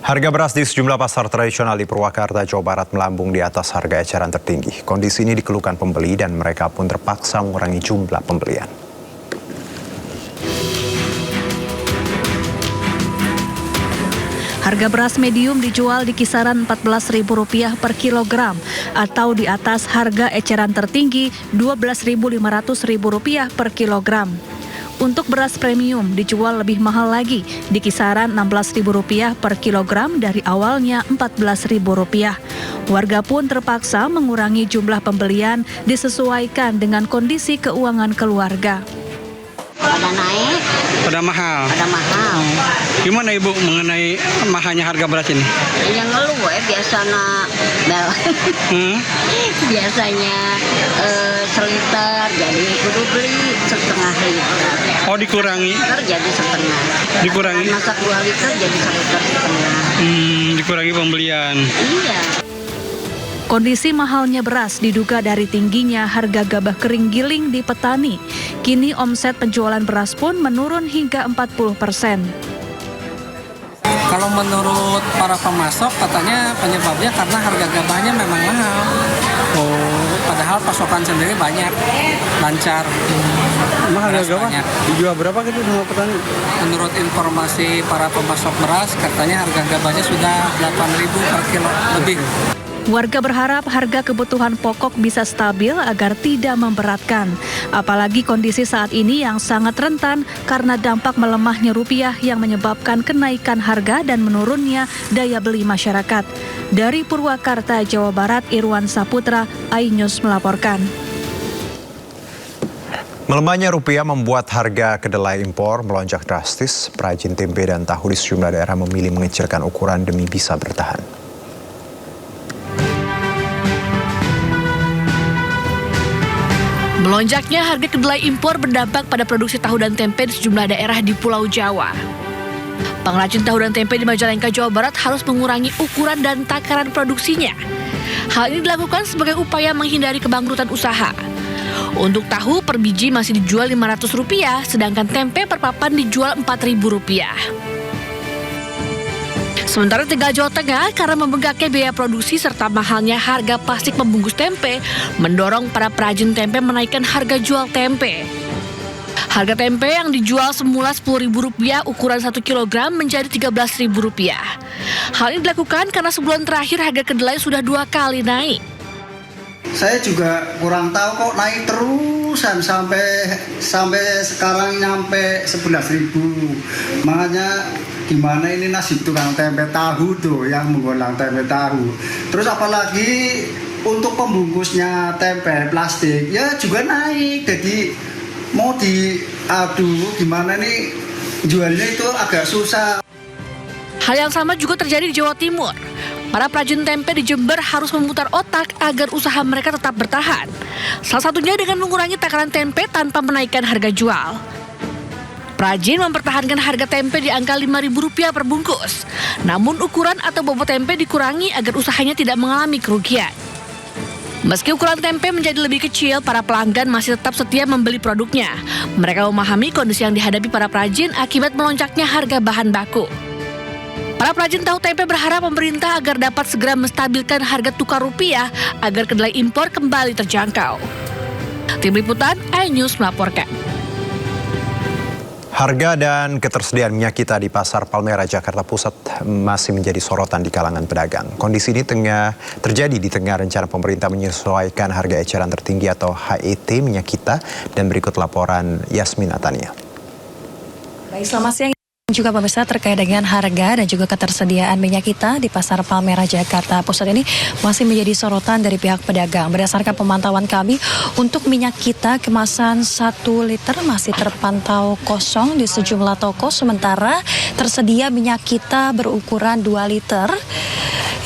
Harga beras di sejumlah pasar tradisional di Purwakarta, Jawa Barat melambung di atas harga eceran tertinggi. Kondisi ini dikeluhkan pembeli dan mereka pun terpaksa mengurangi jumlah pembelian. Harga beras medium dijual di kisaran Rp14.000 per kilogram atau di atas harga eceran tertinggi Rp12.500 per kilogram. Untuk beras premium dijual lebih mahal lagi di kisaran Rp16.000 per kilogram dari awalnya Rp14.000. Warga pun terpaksa mengurangi jumlah pembelian disesuaikan dengan kondisi keuangan keluarga. Pada naik, pada mahal. Gimana Ibu mengenai mahalnya harga beras ini? yang ngeluh biasanya seliter, jadi kudu beli setengah liter. Oh, dikurangi? Liter jadi setengah. Dikurangi? Masak 2 liter jadi seliter setengah. Dikurangi pembelian. Iya. Kondisi mahalnya beras diduga dari tingginya harga gabah kering giling di petani. Kini omset penjualan beras pun menurun hingga 40%. Kalau menurut para pemasok katanya penyebabnya karena harga gabahnya memang mahal. Padahal pasokan sendiri banyak, lancar. Emang harga gabah dijual berapa gitu sama petani? Menurut informasi para pemasok beras katanya harga gabahnya sudah 8.000 per kilo lebih. Warga berharap harga kebutuhan pokok bisa stabil agar tidak memberatkan. Apalagi kondisi saat ini yang sangat rentan karena dampak melemahnya rupiah yang menyebabkan kenaikan harga dan menurunnya daya beli masyarakat. Dari Purwakarta, Jawa Barat, Irwan Saputra, iNews melaporkan. Melemahnya rupiah membuat harga kedelai impor melonjak drastis. Perajin tempe dan tahu di sejumlah daerah memilih mengecilkan ukuran demi bisa bertahan. Melonjaknya harga kedelai impor berdampak pada produksi tahu dan tempe di sejumlah daerah di Pulau Jawa. Pengrajin tahu dan tempe di Majalengka, Jawa Barat harus mengurangi ukuran dan takaran produksinya. Hal ini dilakukan sebagai upaya menghindari kebangkrutan usaha. Untuk tahu per biji masih dijual Rp500, sedangkan tempe per papan dijual Rp4.000. Sementara Tegal, Jawa Tengah, karena membengkaknya biaya produksi serta mahalnya harga plastik pembungkus tempe, mendorong para perajin tempe menaikkan harga jual tempe. Harga tempe yang dijual semula Rp10.000 ukuran 1 kg menjadi Rp13.000. Hal ini dilakukan karena sebulan terakhir harga kedelai sudah 2 kali naik. Saya juga kurang tahu kok naik terusan sampai sekarang nyampe 11.000. Makanya gimana ini nasib tukang tempe tahu tuh yang menggolang tempe tahu. Terus apalagi untuk pembungkusnya tempe plastik ya juga naik. Jadi mau diadu gimana nih jualnya itu agak susah. Hal yang sama juga terjadi di Jawa Timur. Para perajin tempe di Jember harus memutar otak agar usaha mereka tetap bertahan. Salah satunya dengan mengurangi takaran tempe tanpa menaikkan harga jual. Perajin mempertahankan harga tempe di angka Rp5.000 per bungkus. Namun ukuran atau bobot tempe dikurangi agar usahanya tidak mengalami kerugian. Meski ukuran tempe menjadi lebih kecil, para pelanggan masih tetap setia membeli produknya. Mereka memahami kondisi yang dihadapi para perajin akibat melonjaknya harga bahan baku. Para perajin tahu tempe berharap pemerintah agar dapat segera menstabilkan harga tukar rupiah agar kedelai impor kembali terjangkau. Tim Liputan iNews melaporkan. Harga dan ketersediaan minyak kita di Pasar Palmerah, Jakarta Pusat masih menjadi sorotan di kalangan pedagang. Kondisi ini terjadi di tengah rencana pemerintah menyesuaikan harga eceran tertinggi atau HET minyak kita, dan berikut laporan Yasmin Atania. Baik, selamat siang. Juga pemirsa, terkait dengan harga dan juga ketersediaan minyak kita di Pasar Palmerah, Jakarta Pusat ini masih menjadi sorotan dari pihak pedagang. Berdasarkan pemantauan kami, untuk minyak kita kemasan 1 liter masih terpantau kosong di sejumlah toko, sementara tersedia minyak kita berukuran 2 liter.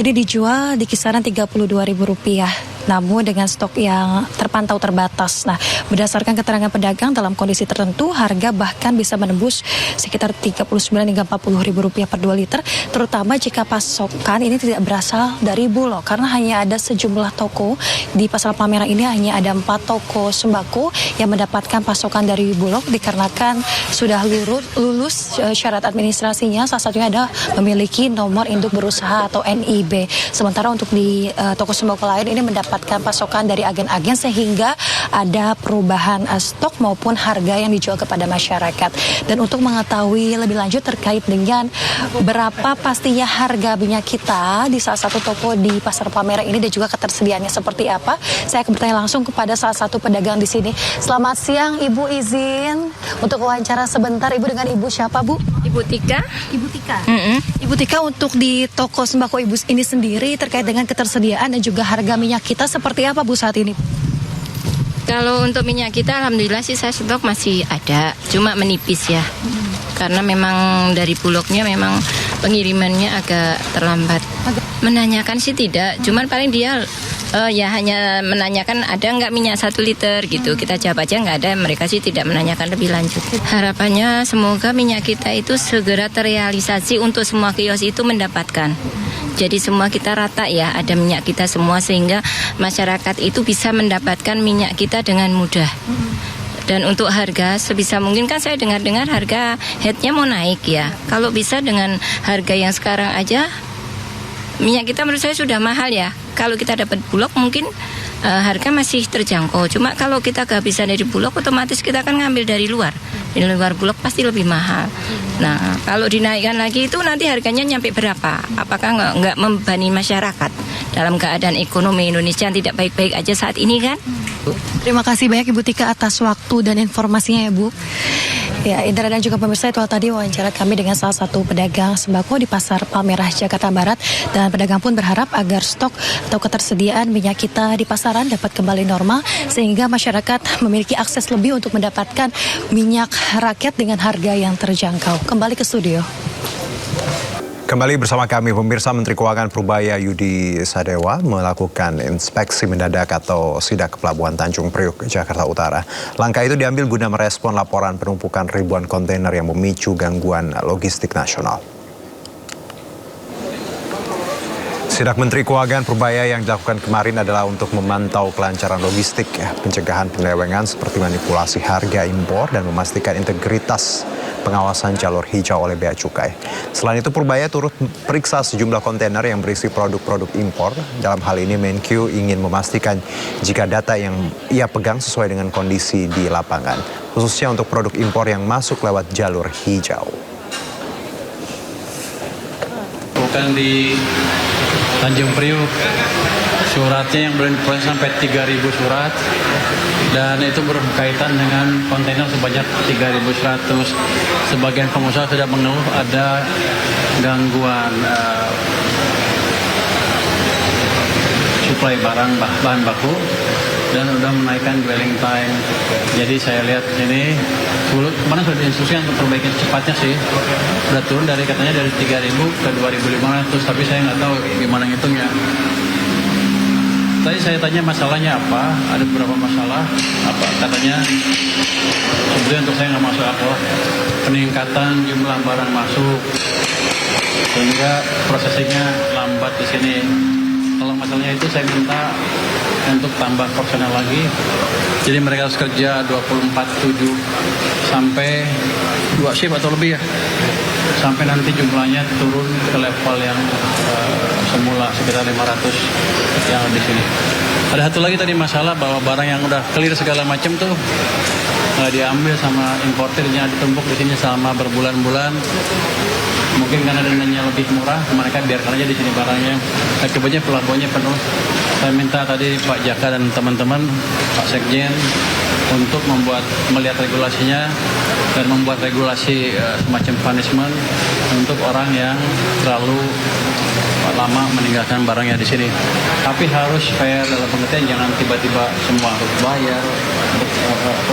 Ini dijual di kisaran Rp32.000 namun dengan stok yang terpantau terbatas. Nah, berdasarkan keterangan pedagang, dalam kondisi tertentu harga bahkan bisa menembus sekitar 39 hingga 40 ribu rupiah per 2 liter, terutama jika pasokan ini tidak berasal dari Bulog, karena hanya ada sejumlah toko di Pasar Palmerah ini, hanya ada 4 toko sembako yang mendapatkan pasokan dari Bulog dikarenakan sudah lulus syarat administrasinya, salah satunya ada memiliki nomor induk berusaha atau NIB. Sementara untuk di toko sembako lain ini mendapatkan pasokan dari agen-agen sehingga ada perubahan stok maupun harga yang dijual kepada masyarakat. Dan untuk mengetahui lebih lanjut terkait dengan berapa pastinya harga minyak kita di salah satu toko di Pasar Palmerah ini dan juga ketersediaannya seperti apa, saya akan bertanya langsung kepada salah satu pedagang di sini. Selamat siang, Ibu, izin untuk wawancara sebentar. Ibu dengan Ibu siapa, Bu? Ibu Tika. Ibu Tika. Ibu Tika, untuk di toko sembako Ibu ini sendiri terkait dengan ketersediaan dan juga harga minyak kita seperti apa, Bu, saat ini? Kalau untuk minyak kita, alhamdulillah sih saya stok masih ada, cuma menipis ya. Karena memang dari Bulognya memang pengirimannya agak terlambat. Menanyakan sih tidak, cuman paling dia ya hanya menanyakan ada nggak minyak 1 liter gitu. Kita jawab aja nggak ada, mereka sih tidak menanyakan lebih lanjut. Harapannya semoga minyak kita itu segera terrealisasi untuk semua kios itu mendapatkan. Jadi semua kita rata ya, ada minyak kita semua sehingga masyarakat itu bisa mendapatkan minyak kita dengan mudah. Dan untuk harga sebisa mungkin kan saya dengar-dengar harga headnya mau naik ya. Kalau bisa dengan harga yang sekarang aja, minyak kita menurut saya sudah mahal ya. Kalau kita dapat Bulog mungkin harga masih terjangkau. Cuma kalau kita kehabisan dari Bulog, otomatis kita akan ngambil dari luar. Di luar Bulog pasti lebih mahal. Nah, kalau dinaikkan lagi itu nanti harganya nyampe berapa? Apakah nggak membebani masyarakat dalam keadaan ekonomi Indonesia yang tidak baik-baik aja saat ini kan? Terima kasih banyak Ibu Tika atas waktu dan informasinya ya, Bu. Ya, Indra dan juga pemirsa, itu tadi wawancara kami dengan salah satu pedagang sembako di Pasar Palmerah, Jakarta Barat. Dan pedagang pun berharap agar stok atau ketersediaan minyak kita di pasaran dapat kembali normal sehingga masyarakat memiliki akses lebih untuk mendapatkan minyak rakyat dengan harga yang terjangkau. Kembali ke studio. Kembali bersama kami, pemirsa. Menteri Keuangan Purbaya Yudi Sadewa melakukan inspeksi mendadak atau sidak ke Pelabuhan Tanjung Priok, Jakarta Utara. Langkah itu diambil guna merespon laporan penumpukan ribuan kontainer yang memicu gangguan logistik nasional. Sidak Menteri Keuangan Purbaya yang dilakukan kemarin adalah untuk memantau kelancaran logistik, pencegahan penyelewengan seperti manipulasi harga impor dan memastikan integritas pengawasan jalur hijau oleh Bea Cukai. Selain itu, Purbaya turut periksa sejumlah kontainer yang berisi produk-produk impor. Dalam hal ini, Menkyu ingin memastikan jika data yang ia pegang sesuai dengan kondisi di lapangan, khususnya untuk produk impor yang masuk lewat jalur hijau. Bukan di Tanjung Priok, suratnya yang belum diproses sampai 3.000 surat, dan itu berkaitan dengan kontainer sebanyak 3.100. Sebagian pengusaha sudah mengeluh ada gangguan suplai bahan baku dan sudah menaikkan dwelling time. Jadi saya lihat ini kemarin sudah diinstruksikan untuk perbaikan cepatnya sih. Sudah turun dari katanya dari 3.000 ke 2.500, tapi saya nggak tahu gimana ngitungnya. Tadi saya tanya masalahnya apa, ada beberapa masalah, apa katanya sebetulnya untuk saya nggak masuk akal, peningkatan jumlah barang masuk sehingga prosesnya lambat di sini. Kalau masalahnya itu saya minta untuk tambah personel lagi, jadi mereka harus kerja 24/7 sampai 2 shift atau lebih ya, sampai nanti jumlahnya turun ke level yang semula sekitar 500 yang di sini. Ada satu lagi tadi masalah bahwa barang yang udah clear segala macam tuh nggak diambil sama importernya, ditumpuk di sini selama berbulan-bulan. Mungkin karena dendanya lebih murah, mereka biarkan aja di sini barangnya. Akibatnya pelabuhannya penuh. Saya minta tadi Pak Jaka dan teman-teman, Pak Sekjen, untuk melihat regulasinya dan membuat regulasi semacam punishment untuk orang yang terlalu lama meninggalkan barangnya di sini. Tapi harus fair dalam pengertian, jangan tiba-tiba semua harus bayar.